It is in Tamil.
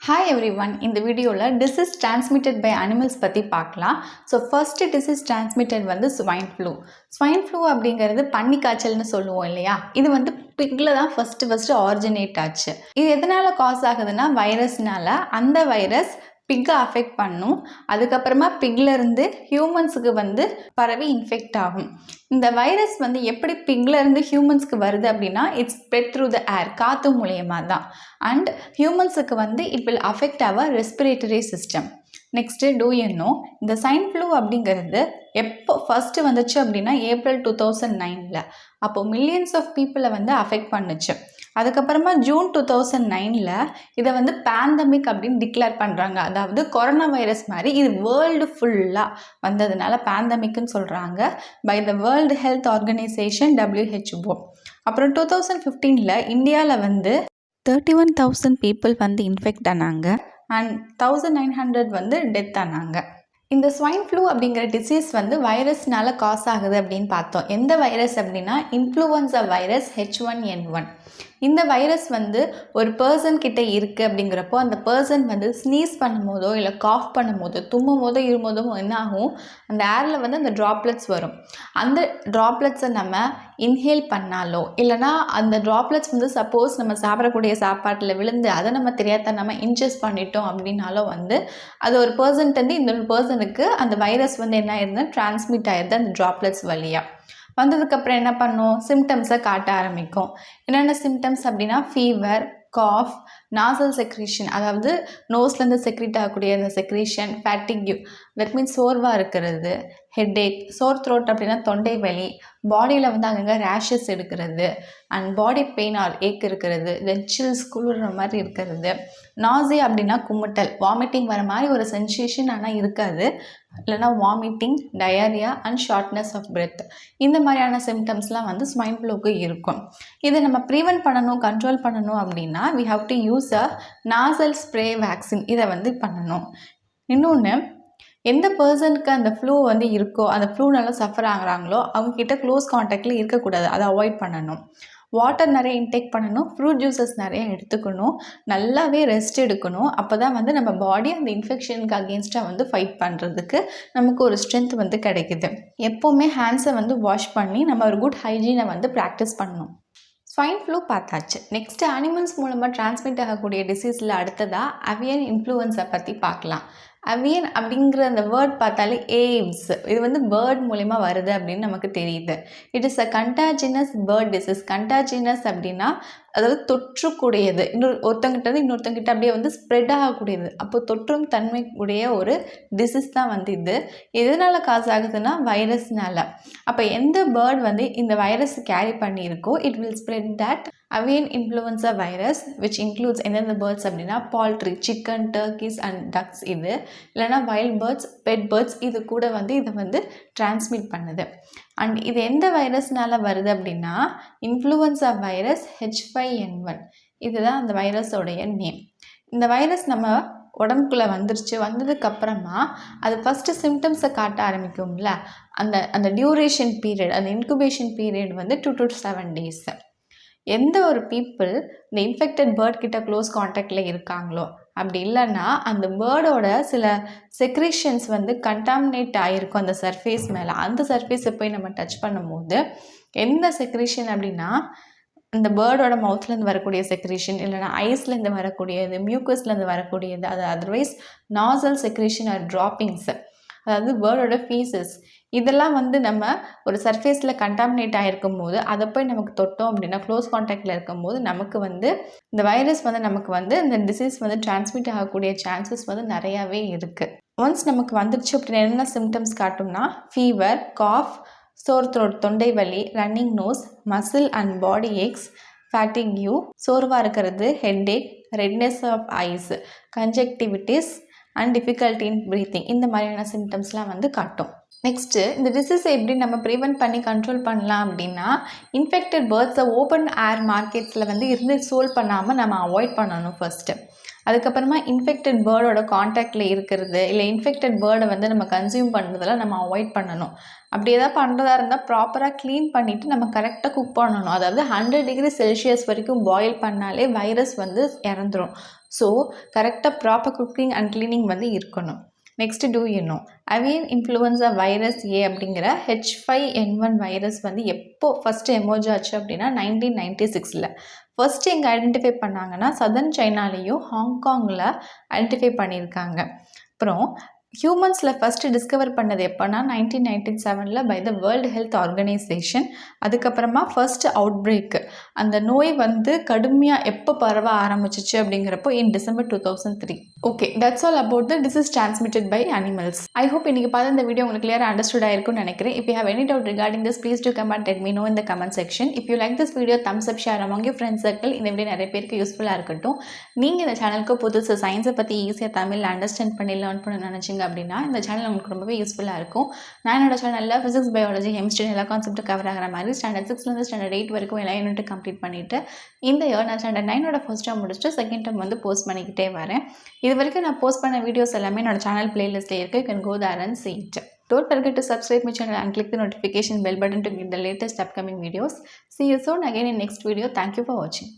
Hi everyone, in the video disease transmitted by animals பத்தி பார்க்கலாம். So first disease transmitted வந்து swine flu. Swine flu அப்படிங்கிறது பன்னி காய்ச்சல்னு சொல்லுவோம் இல்லையா? இது வந்து பிக்ல தான் ஃபர்ஸ்ட் ஆரிஜினேட் ஆச்சு. இது எதனால காஸ் ஆகுதுன்னா வைரஸ்னால. அந்த வைரஸ் பிக்கை அஃபெக்ட் பண்ணும். அதுக்கப்புறமா பிக்லேருந்து ஹியூமன்ஸுக்கு வந்து பரவி இன்ஃபெக்ட் ஆகும். இந்த வைரஸ் வந்து எப்படி பிக்லேருந்து ஹியூமன்ஸ்க்கு வருது அப்படின்னா it's spread through the air, காற்று மூலியமாக தான். அண்ட் ஹியூமன்ஸுக்கு வந்து it will affect our respiratory system. Next to இந்த ஸ்வைன் ஃப்ளூ அப்படிங்கிறது எப்போ ஃபஸ்ட்டு வந்துச்சு அப்படின்னா ஏப்ரல் 2009. அப்போது மில்லியன்ஸ் ஆஃப் பீப்புளை வந்து அஃபெக்ட் பண்ணுச்சு. அதுக்கப்புறமா ஜூன் 2009 இதை வந்து பேண்டமிக் அப்படின்னு டிக்ளேர் பண்ணுறாங்க. அதாவது கொரோனா வைரஸ் மாதிரி இது வேர்ல்டு ஃபுல்லாக வந்ததுனால பேண்டமிக்னு சொல்கிறாங்க by the world health organisation WHO. அப்புறம் 2015 இந்தியாவில் வந்து 31,000 பீப்புள் வந்து இன்ஃபெக்ட் ஆனாங்க அண்ட் 1900 வந்து டெத் ஆனாங்க. இந்த ஸ்வைன் ஃப்ளூ அப்படிங்கிற டிசீஸ் வந்து வைரஸ்னால காஸ் ஆகுது அப்படின்னு பார்த்தோம். எந்த வைரஸ் அப்படின்னா இன்ஃப்ளூவன்சா வைரஸ் H1N1. இந்த வைரஸ் வந்து ஒரு பர்சன் கிட்ட இருக்குது அப்படிங்கிறப்போ அந்த பர்சன் வந்து ஸ்னீஸ் பண்ணும் போதோ இல்லை காஃப் பண்ணும் போதோ தும்மும் போதோ இரும்போதோ என்ன ஆகும், அந்த ஏரில் வந்து அந்த ட்ராப்லெட்ஸ் வரும். அந்த ட்ராப்லெட்ஸை நம்ம இன்ஹேல் பண்ணாலோ இல்லைனா அந்த ட்ராப்லெட்ஸ் வந்து சப்போஸ் நம்ம சாப்பிடக்கூடிய சாப்பாட்டில் விழுந்து அதை நம்ம தெரியாத நம்ம இன்ஜெஸ்ட் பண்ணிட்டோம் அப்படின்னாலோ வந்து அது ஒரு பர்சன்ட்டு இன்னொரு பர்சனுக்கு அந்த வைரஸ் வந்து என்ன ஆயிருதுன்னா டிரான்ஸ்மிட் ஆயிடுது அந்த ட்ராப்லெட்ஸ் வழியாக. வந்ததுக்கப்புறம் என்ன பண்ணும், சிம்டம்ஸை காட்ட ஆரம்பிக்கும். என்னென்ன சிம்டம்ஸ் அப்படின்னா ஃபீவர், காஃப், நாசல் செக்ரீஷன், அதாவது நோஸ்லேருந்து செக்ரீட் ஆகக்கூடிய அந்த செக்ரீஷன், ஃபேட்டிக்யூ தட் மீன்ஸ் சோர்வாக இருக்கிறது, ஹெட்டேக், சோர் த்ரோட் அப்படின்னா தொண்டை வலி, பாடியில் வந்து அங்கங்கே ரேஷஸ் எடுக்கிறது அண்ட் பாடி பெயின் ஆர் ஏக் இருக்கிறது, தென் சில்ஸ் குளிர்ற மாதிரி இருக்கிறது, நாசி அப்படின்னா குமுட்டல், வாமிட்டிங் வர மாதிரி ஒரு சென்சேஷன் ஆனால் இருக்காது, இல்லைனா vomiting, diarrhoea and shortness of breath. இந்த மாதிரியான சிம்டம்ஸ்லாம் வந்து ஸ்வைன் ஃப்ளூக்கு இருக்கும். இதை நம்ம ப்ரிவென்ட் பண்ணணும், கண்ட்ரோல் பண்ணணும் அப்படின்னா we have to use a nasal spray vaccine. இதை வந்து பண்ணணும். இன்னொன்று, எந்த பர்சனுக்கு அந்த ஃப்ளூ வந்து இருக்கோ, அந்த ஃப்ளூனால சஃபர் ஆகுறாங்களோ அவங்கக்கிட்ட க்ளோஸ் காண்டாக்டில் இருக்கக்கூடாது, அதை அவாய்ட் பண்ணணும். வாட்டர் நிறைய இன்டேக் பண்ணணும், ஃப்ரூட் ஜூஸஸ் நிறைய எடுத்துக்கணும், நல்லாவே ரெஸ்ட் எடுக்கணும். அப்போ தான் வந்து நம்ம பாடி அந்த இன்ஃபெக்ஷனுக்கு அகேன்ஸ்டாக வந்து ஃபைட் பண்ணுறதுக்கு நமக்கு ஒரு ஸ்ட்ரென்த் வந்து கிடைக்குது. எப்போவுமே ஹேண்ட்ஸை வந்து வாஷ் பண்ணி நம்ம ஒரு குட் ஹைஜீனை வந்து ப்ராக்டிஸ் பண்ணணும். ஸ்வைன் ஃப்ளூ பார்த்தாச்சு. நெக்ஸ்ட்டு அனிமல்ஸ் மூலமாக டிரான்ஸ்மிட் ஆகக்கூடிய டிசீஸில் அடுத்ததாக அவியன் இன்ஃப்ளூயன்ஸை பற்றி பார்க்கலாம். அவியன் அப்படிங்கிற அந்த வேர்ட் பார்த்தாலே ஏவ்ஸ், இது வந்து பேர்ட் மூலிமா வருது அப்படின்னு நமக்கு தெரியுது. It is a contagious bird disease. Contagious அப்படின்னா அதாவது தொற்றுக்கூடியது, ஒருத்தங்கிட்ட இன்னொருத்தங்கிட்ட அப்படியே வந்து ஸ்ப்ரெட் ஆகக்கூடியது. அப்போ தொற்றும் தன்மை உடைய ஒரு டிசீஸ் தான் வந்து இது. எதனால் காசு ஆகுதுன்னா வைரஸ்னால. அப்போ எந்த பேர்ட் வந்து இந்த வைரஸ் கேரி பண்ணியிருக்கோ it will spread that avian influenza virus which includes எந்தெந்த பேர்ட்ஸ் அப்படின்னா poultry, chicken, turkeys and ducks, இது இல்லைனா வைல்ட் பேர்ட்ஸ், பெட் பேர்ட்ஸ், இது கூட வந்து இதை வந்து டிரான்ஸ்மிட் பண்ணுது. அண்ட் இது எந்த வைரஸ்னால வருது அப்படின்னா இன்ஃப்ளூயன்சா வைரஸ் H5N1. இதுதான் அந்த வைரஸோடைய நேம். இந்த வைரஸ் நம்ம உடம்புக்குள்ளே வந்ததுக்கப்புறமா அது ஃபஸ்ட்டு சிம்டம்ஸை காட்ட ஆரம்பிக்கும்ல, அந்த டியூரேஷன் பீரியட், அந்த இன்குபேஷன் பீரியட் வந்து 2 to 7 days. எந்த ஒரு பீப்புள் இந்த இன்ஃபெக்டட் பேர்ட் கிட்ட க்ளோஸ் காண்டாக்டில் இருக்காங்களோ, அப்படி இல்லைன்னா அந்த பேர்டோட சில செக்ரீஷன்ஸ் வந்து கண்டாமினேட் ஆகிருக்கும் அந்த சர்ஃபேஸ் மேலே, அந்த சர்ஃபேஸை போய் நம்ம டச் பண்ணும்போது எந்த செக்ரீஷன் அப்படின்னா இந்த பேர்டோட மவுத்லேருந்து வரக்கூடிய செக்ரீஷன், இல்லைனா ஐஸ்லேருந்து வரக்கூடியது, மியூக்கஸ்லேருந்து வரக்கூடியது, அது otherwise nasal secretion or droppings, அதாவது பேர்டோட ஃபீசஸ், இதெல்லாம் வந்து நம்ம ஒரு சர்ஃபேஸில் கண்டாமினேட் ஆகிருக்கும் போது அதை போய் நமக்கு தொட்டோம் அப்படின்னா க்ளோஸ் காண்டாக்டில் இருக்கும்போது நமக்கு வந்து இந்த வைரஸ் வந்து நமக்கு வந்து இந்த டிசீஸ் வந்து டிரான்ஸ்மிட் ஆகக்கூடிய சான்சஸ் வந்து நிறையாவே இருக்குது. ஒன்ஸ் நமக்கு வந்துடுச்சு அப்படின்னா என்ன சிம்டம்ஸ் காட்டும்னா ஃபீவர், காஃப், சோர் த்ரோட், தொண்டை வலி, running nose, muscle and body aches, fatigue, சோர்வாக இருக்கிறது, headache, redness of eyes, conjunctivitis and difficulty in breathing, இந்த மாதிரியான சிம்டம்ஸ்லாம் வந்து காட்டும். நெக்ஸ்ட்டு இந்த டிசீஸை எப்படி நம்ம ப்ரிவென்ட் பண்ணி கண்ட்ரோல் பண்ணலாம் அப்படின்னா இன்ஃபெக்டட் பேர்ட்ஸை ஓப்பன் ஏர் மார்க்கெட்ஸில் வந்து இருந்து சோல் பண்ணாமல் நம்ம அவாய்ட் பண்ணணும் ஃபர்ஸ்ட்டு. அதுக்கப்புறமா இன்ஃபெக்டட் பேர்டோட காண்டாக்டில் இருக்கிறது, இல்லை இன்ஃபெக்டட் பேர்டை வந்து நம்ம கன்சியூம் பண்ணுறதெல்லாம் நம்ம அவாய்ட் பண்ணணும். அப்படி எதாவது பண்ணுறதா இருந்தால் ப்ராப்பராக க்ளீன் பண்ணிவிட்டு நம்ம கரெக்டாக குக் பண்ணணும். அதாவது 100 டிகிரி செல்சியஸ் வரைக்கும் பாயில் பண்ணாலே வைரஸ் வந்து இறந்துரும். ஸோ கரெக்டாக ப்ராப்பர் குக்கிங் அண்ட் க்ளீனிங் வந்து இருக்கணும். Next do you know avian influenza virus A அப்படிங்கிற H5N1 வைரஸ் வந்து எப்போ ஃபஸ்ட்டு எமர்ஜ் ஆச்சு அப்படின்னா 1996. ஃபர்ஸ்ட் எங்கே ஐடென்டிஃபை பண்ணாங்கன்னா சதர்ன் சைனாலேயும் ஹாங்காங்கில் ஐடென்டிஃபை பண்ணியிருக்காங்க. அப்புறம் ஹியூமன்ஸில் ஃபஸ்ட்டு டிஸ்கவர் பண்ணது எப்போனா 1997 by the world health organisation. அதுக்கப்புறமா ஃபர்ஸ்ட் அவுட் பிரேக்கு, அந்த நோய் வந்து கடுமையாக எப்போ பரவ ஆரம்பிச்சிச்சு அப்படிங்கிறப்போ in December 2003. Okay, that's all about the disease transmitted by animals. I hope இன்றைக்கி பார்த்து இந்த வீடியோ உங்களுக்கு கிளியராக அண்டர்ஸ்டுட் ஆயிருக்கும்னு நினைக்கிறேன். If you have any doubt regarding this, please do comment let me know in the comment section. If you like this video, thumbs up, share among your friends circle. இந்த வீடியோ நிறைய பேருக்கு யூஸ்ஃபுல்லாக இருக்கட்டும். நீங்கள் இந்த சேனலுக்கு புதுசு சயின்ஸை பற்றி ஈஸியாக தமிழில் அண்டர்ஸ்டாண்ட் பண்ணி லேர்ன் பண்ண நினச்சிங்க அப்படின்னா இந்த சேனல் உங்களுக்கு ரொம்பவே யூஸ்ஃபுல்லாக இருக்கும். நான் என்னோட சேனலில் ஃபிசிக்ஸ், பயாலஜி, கெமிஸ்ட்ரி எல்லா கான்செப்ட் கவர் ஆகிற மாதிரி ஸ்டாண்டர்ட் 6லேருந்து ஸ்டாண்டர்ட் 8 வரைக்கும் எல்லா யூனிட் கம்ப்ளீட் பண்ணிவிட்டு இந்த இயர் நான் ஸ்டாண்டர்ட் 9 ஃபர்ஸ்ட் டேர்ம் முடிச்சுட்டு செகண்ட் டேர்ம் வந்து போஸ்ட் பண்ணிக்கிட்டே வரேன். இது வரைக்கும் நான் போஸ்ட் பண்ண வீடியோஸ் எல்லாமே என்னோட சேனல் பிளேலிஸ்ட்டில் இருக்குது. You can go there and see it. Don't forget to subscribe my channel and click the notification bell button to get the latest upcoming videos. See you soon again in next video. Thank you for watching.